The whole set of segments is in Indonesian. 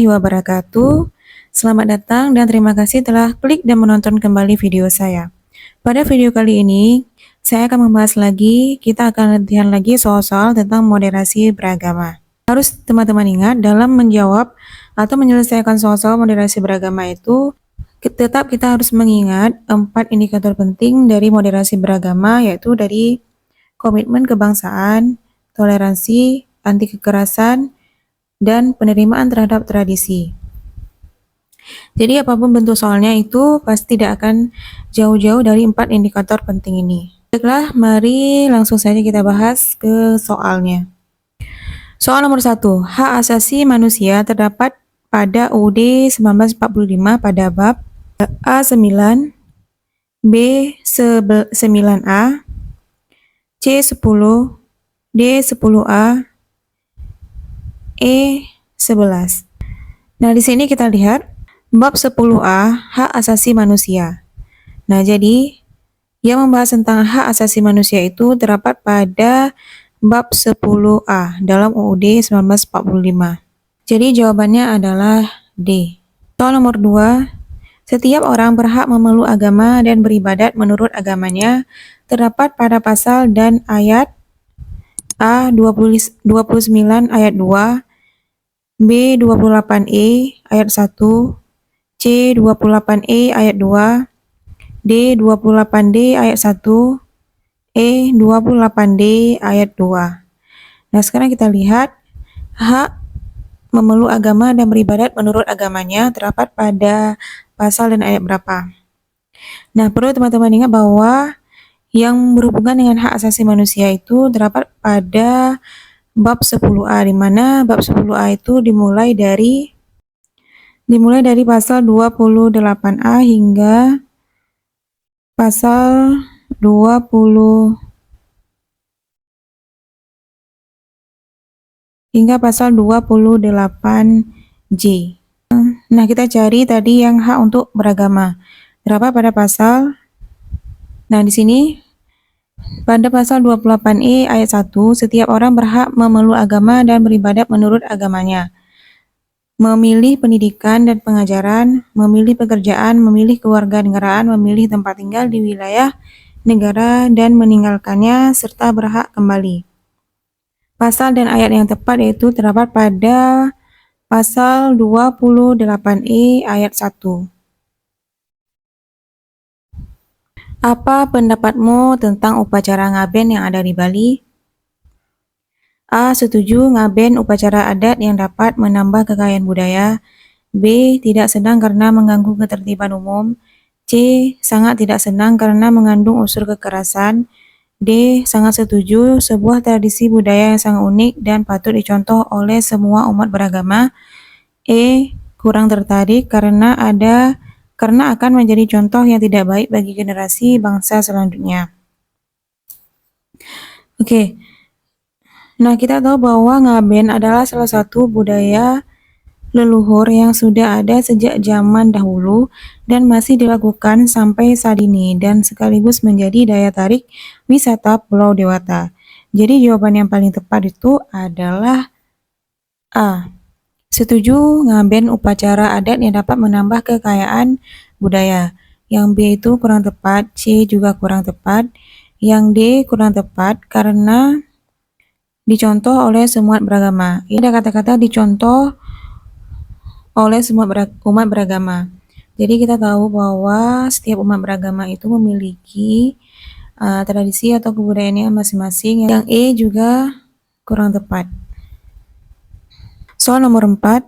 wabarakatuh. Selamat datang dan terima kasih telah klik dan menonton kembali video saya. Pada video kali ini, saya akan membahas lagi, kita akan latihan lagi soal-soal tentang moderasi beragama. Harus teman-teman ingat, dalam menjawab atau menyelesaikan soal-soal moderasi beragama itu, tetap kita harus mengingat 4 indikator penting dari moderasi beragama, yaitu dari komitmen kebangsaan, toleransi, anti kekerasan, dan penerimaan terhadap tradisi. Jadi apapun bentuk soalnya itu pasti tidak akan jauh-jauh dari 4 indikator penting ini. Baiklah, mari langsung saja kita bahas ke soalnya. Soal nomor 1, hak asasi manusia terdapat pada UUD 1945 pada bab A9, B9A, C10, D10A, E11. Nah, di sini kita lihat bab 10A, hak asasi manusia. Nah, jadi yang membahas tentang hak asasi manusia itu terdapat pada bab 10A dalam UUD 1945. Jadi jawabannya adalah D. Soal nomor 2, setiap orang berhak memeluk agama dan beribadat menurut agamanya terdapat pada pasal dan ayat A29 ayat 2, B28E ayat 1, C28E ayat 2, D28D ayat 1, E28D ayat 2. Nah, sekarang kita lihat hak memeluk agama dan beribadat menurut agamanya terdapat pada pasal dan ayat berapa. Nah, perlu teman-teman ingat bahwa yang berhubungan dengan hak asasi manusia itu terdapat pada bab 10A, di mana bab 10A itu dimulai dari pasal 28A hingga pasal 28J. Nah, kita cari tadi yang hak untuk beragama. Terdapat pada pasal. Nah, di sini pada pasal 28E ayat 1, setiap orang berhak memeluk agama dan beribadat menurut agamanya, memilih pendidikan dan pengajaran, memilih pekerjaan, memilih kewarganegaraan, memilih tempat tinggal di wilayah negara dan meninggalkannya, serta berhak kembali. Pasal dan ayat yang tepat yaitu terdapat pada pasal 28E ayat 1. Apa pendapatmu tentang upacara ngaben yang ada di Bali? A. Setuju ngaben upacara adat yang dapat menambah kekayaan budaya. B. Tidak senang karena mengganggu ketertiban umum. C. Sangat tidak senang karena mengandung unsur kekerasan. D. Sangat setuju, sebuah tradisi budaya yang sangat unik dan patut dicontoh oleh semua umat beragama. E. Kurang tertarik karena akan menjadi contoh yang tidak baik bagi generasi bangsa selanjutnya. Oke. Nah, kita tahu bahwa ngaben adalah salah satu budaya leluhur yang sudah ada sejak zaman dahulu dan masih dilakukan sampai saat ini dan sekaligus menjadi daya tarik wisata Pulau Dewata. Jadi jawaban yang paling tepat itu adalah A. Setuju ngaben upacara adat yang dapat menambah kekayaan budaya. Yang B itu kurang tepat, C juga kurang tepat. Yang D kurang tepat karena dicontoh oleh semua beragama. Ini ada kata-kata dicontoh oleh semua umat beragama. Jadi kita tahu bahwa setiap umat beragama itu memiliki tradisi atau kebudayaannya masing-masing. Yang E juga kurang tepat. Soal nomor 4,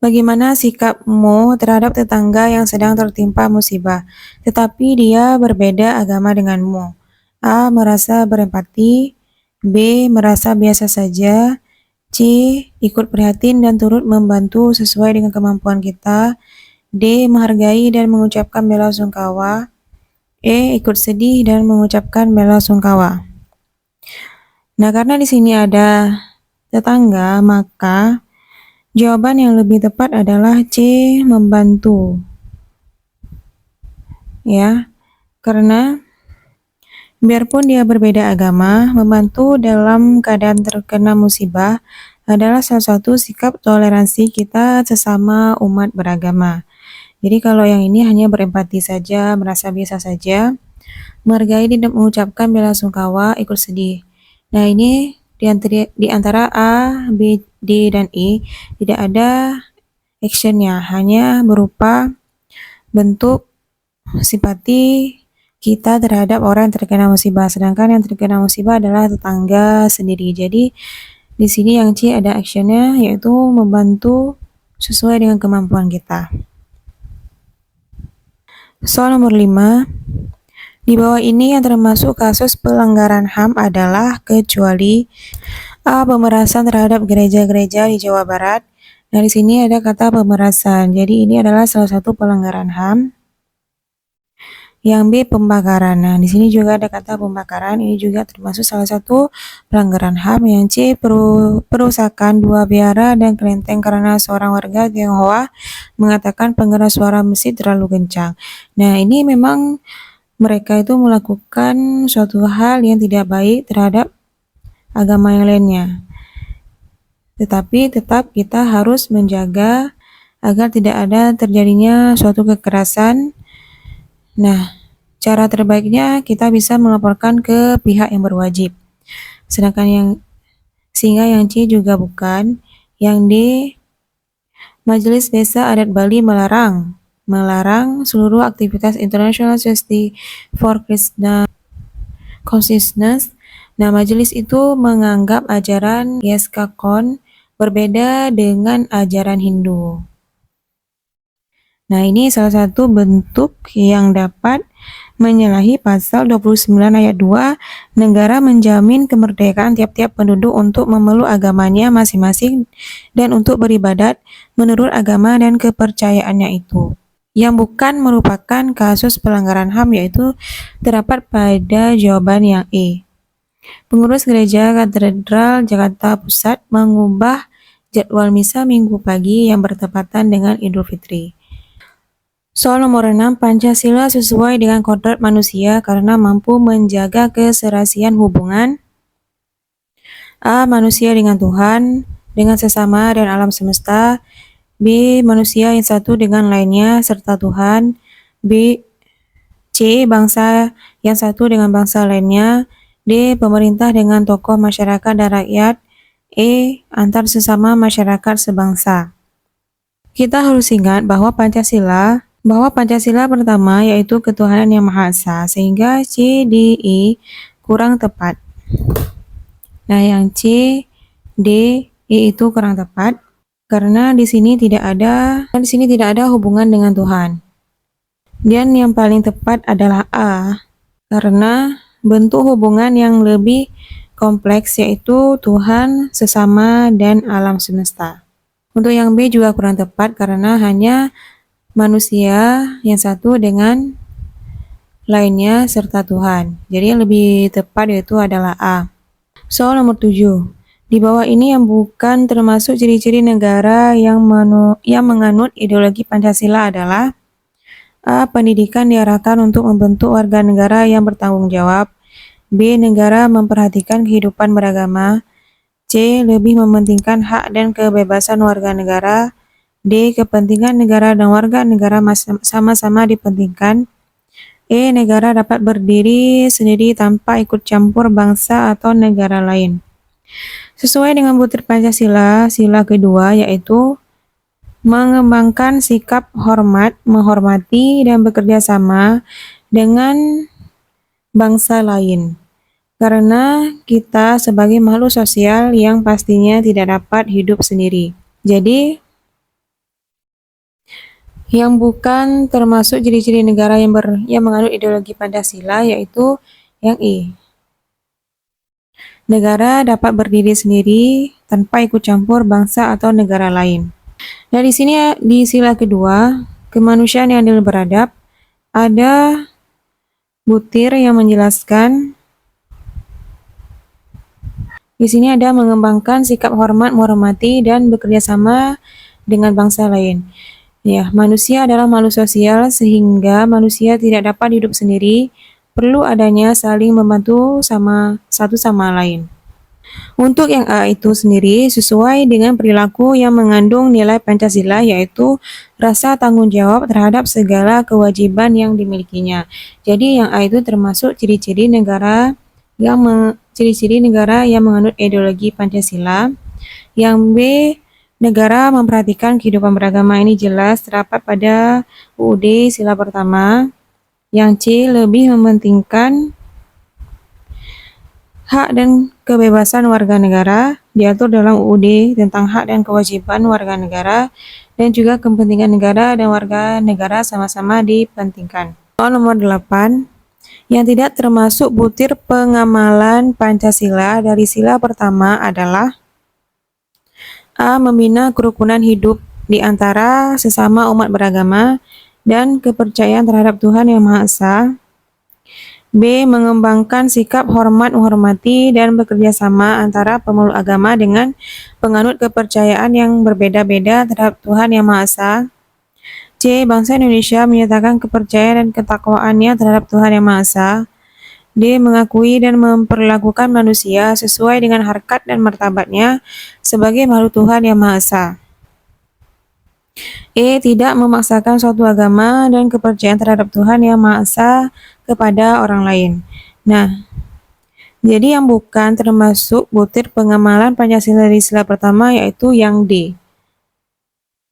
bagaimana sikapmu terhadap tetangga yang sedang tertimpa musibah, tetapi dia berbeda agama denganmu? A. Merasa berempati. B. Merasa biasa saja. C. Ikut prihatin dan turut membantu sesuai dengan kemampuan kita. D. Menghargai dan mengucapkan bela sungkawa. E. Ikut sedih dan mengucapkan bela sungkawa. Nah, karena di sini ada tetangga, maka jawaban yang lebih tepat adalah C. Membantu. Ya, karena biarpun dia berbeda agama, membantu dalam keadaan terkena musibah adalah salah satu sikap toleransi kita sesama umat beragama. Jadi kalau yang ini hanya berempati saja, merasa biasa saja, menghargai dan mengucapkan belasungkawa, ikut sedih. Nah ini di antara A, B, D, dan E tidak ada actionnya, hanya berupa bentuk simpati kita terhadap orang yang terkena musibah, sedangkan yang terkena musibah adalah tetangga sendiri. Jadi di sini yang C ada actionnya, yaitu membantu sesuai dengan kemampuan kita. Soal nomor 5, di bawah ini yang termasuk kasus pelanggaran HAM adalah kecuali A. Pemerasan terhadap gereja-gereja di Jawa Barat. Nah, di sini ada kata pemerasan. Jadi ini adalah salah satu pelanggaran HAM. Yang B. Pembakaran. Nah, di sini juga ada kata pembakaran. Ini juga termasuk salah satu pelanggaran HAM. Yang C. Perusakan dua biara dan kelenteng karena seorang warga Tionghoa mengatakan penggeras suara masjid terlalu kencang. Nah, ini memang mereka itu melakukan suatu hal yang tidak baik terhadap agama yang lainnya. Tetapi tetap kita harus menjaga agar tidak ada terjadinya suatu kekerasan. Nah, cara terbaiknya kita bisa melaporkan ke pihak yang berwajib. Sehingga yang C juga bukan. Yang D, Majelis Desa Adat Bali melarang seluruh aktivitas International Society for Krishna Consciousness. Nah, majelis itu menganggap ajaran Yaskakon berbeda dengan ajaran Hindu. Nah, ini salah satu bentuk yang dapat menyalahi pasal 29 ayat 2, negara menjamin kemerdekaan tiap-tiap penduduk untuk memeluk agamanya masing-masing dan untuk beribadat menurut agama dan kepercayaannya itu. Yang bukan merupakan kasus pelanggaran HAM yaitu terdapat pada jawaban yang E. Pengurus Gereja Katedral Jakarta Pusat mengubah jadwal misa Minggu pagi yang bertepatan dengan Idul Fitri. Soal nomor 6, Pancasila sesuai dengan kodrat manusia karena mampu menjaga keserasian hubungan A. Manusia dengan Tuhan, dengan sesama dan alam semesta. B. Manusia yang satu dengan lainnya serta Tuhan. B. C. Bangsa yang satu dengan bangsa lainnya. D. Pemerintah dengan tokoh masyarakat dan rakyat. E. Antar sesama masyarakat sebangsa. Kita harus ingat bahwa Pancasila pertama yaitu ketuhanan yang Maha Esa, sehingga C, D, E kurang tepat. Nah, yang C, D, E itu kurang tepat karena di sini tidak ada hubungan dengan Tuhan. Dan yang paling tepat adalah A karena bentuk hubungan yang lebih kompleks yaitu Tuhan, sesama, dan alam semesta. Untuk yang B juga kurang tepat karena hanya manusia yang satu dengan lainnya serta Tuhan. Jadi yang lebih tepat yaitu adalah A. Soal nomor 7. Di bawah ini yang bukan termasuk ciri-ciri negara yang menganut ideologi Pancasila adalah A. Pendidikan diarahkan untuk membentuk warga negara yang bertanggung jawab. B. Negara memperhatikan kehidupan beragama. C. Lebih mementingkan hak dan kebebasan warga negara. D. Kepentingan negara dan warga negara sama-sama dipentingkan. E. Negara dapat berdiri sendiri tanpa ikut campur bangsa atau negara lain. Sesuai dengan butir Pancasila, sila kedua yaitu mengembangkan sikap hormat, menghormati, dan bekerja sama dengan bangsa lain. Karena kita sebagai makhluk sosial yang pastinya tidak dapat hidup sendiri. Jadi, yang bukan termasuk ciri-ciri negara yang menganut ideologi Pancasila yaitu yang E. Negara dapat berdiri sendiri tanpa ikut campur bangsa atau negara lain. Nah, di sini di sila kedua, kemanusiaan yang adil beradab, ada butir yang menjelaskan di sini ada mengembangkan sikap hormat, menghormati, dan bekerja sama dengan bangsa lain. Ya, manusia adalah makhluk sosial sehingga manusia tidak dapat hidup sendiri, perlu adanya saling membantu satu sama lain. Untuk yang A itu sendiri sesuai dengan perilaku yang mengandung nilai Pancasila, yaitu rasa tanggung jawab terhadap segala kewajiban yang dimilikinya. Jadi yang A itu termasuk ciri-ciri negara yang menganut ideologi Pancasila. Yang B, negara memperhatikan kehidupan beragama, ini jelas terdapat pada UUD sila pertama. Yang C, lebih mementingkan hak dan kebebasan warga negara, diatur dalam UUD tentang hak dan kewajiban warga negara, dan juga kepentingan negara dan warga negara sama-sama dipentingkan. Soal nomor 8, yang tidak termasuk butir pengamalan Pancasila dari sila pertama adalah A. Membina kerukunan hidup di antara sesama umat beragama dan kepercayaan terhadap Tuhan Yang Maha Esa. B. Mengembangkan sikap hormat menghormati dan bekerja sama antara pemeluk agama dengan penganut kepercayaan yang berbeda-beda terhadap Tuhan Yang Maha Esa. C. Bangsa Indonesia menyatakan kepercayaan dan ketakwaannya terhadap Tuhan Yang Maha Esa. D. Mengakui dan memperlakukan manusia sesuai dengan harkat dan martabatnya sebagai makhluk Tuhan Yang Maha Esa. E. Tidak memaksakan suatu agama dan kepercayaan terhadap Tuhan Yang Maha Esa kepada orang lain. Nah, jadi yang bukan termasuk butir pengamalan Pancasila dari sila pertama yaitu yang D.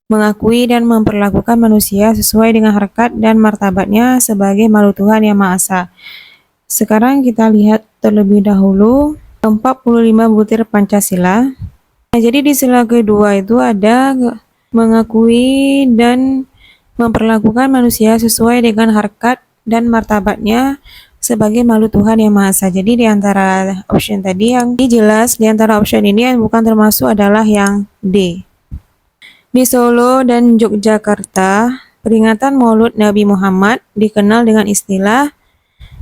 Mengakui dan memperlakukan manusia sesuai dengan harkat dan martabatnya sebagai makhluk Tuhan Yang Maha Esa. Sekarang kita lihat terlebih dahulu 45 butir Pancasila. Nah, jadi di sila kedua itu ada mengakui dan memperlakukan manusia sesuai dengan harkat dan martabatnya sebagai makhluk Tuhan Yang Maha Esa. Jadi di antara option tadi yang jelas di antara option ini yang bukan termasuk adalah yang D. Di Solo dan Yogyakarta, peringatan Maulud Nabi Muhammad dikenal dengan istilah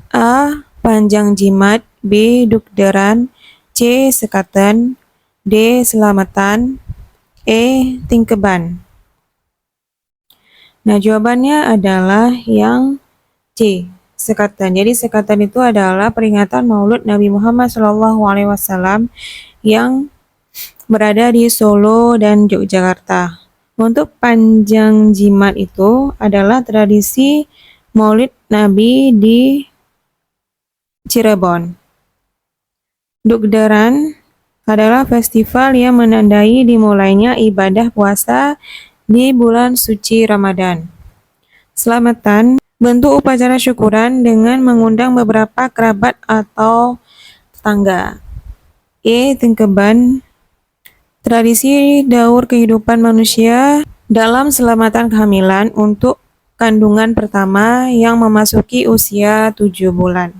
A. Panjang Jimat, B. Dukderan, C. Sekatan, D. Selamatan, E. Tingkeban. Nah, jawabannya adalah yang C. Sekatan. Jadi sekatan itu adalah peringatan Maulud Nabi Muhammad SAW yang berada di Solo dan Yogyakarta. Untuk panjang jimat itu adalah tradisi Maulid Nabi di Cirebon. Dukderan adalah festival yang menandai dimulainya ibadah puasa di bulan suci Ramadan. Selamatan bentuk upacara syukuran dengan mengundang beberapa kerabat atau tetangga. E. Tingkeban, tradisi daur kehidupan manusia dalam selamatan kehamilan untuk kandungan pertama yang memasuki usia 7 bulan.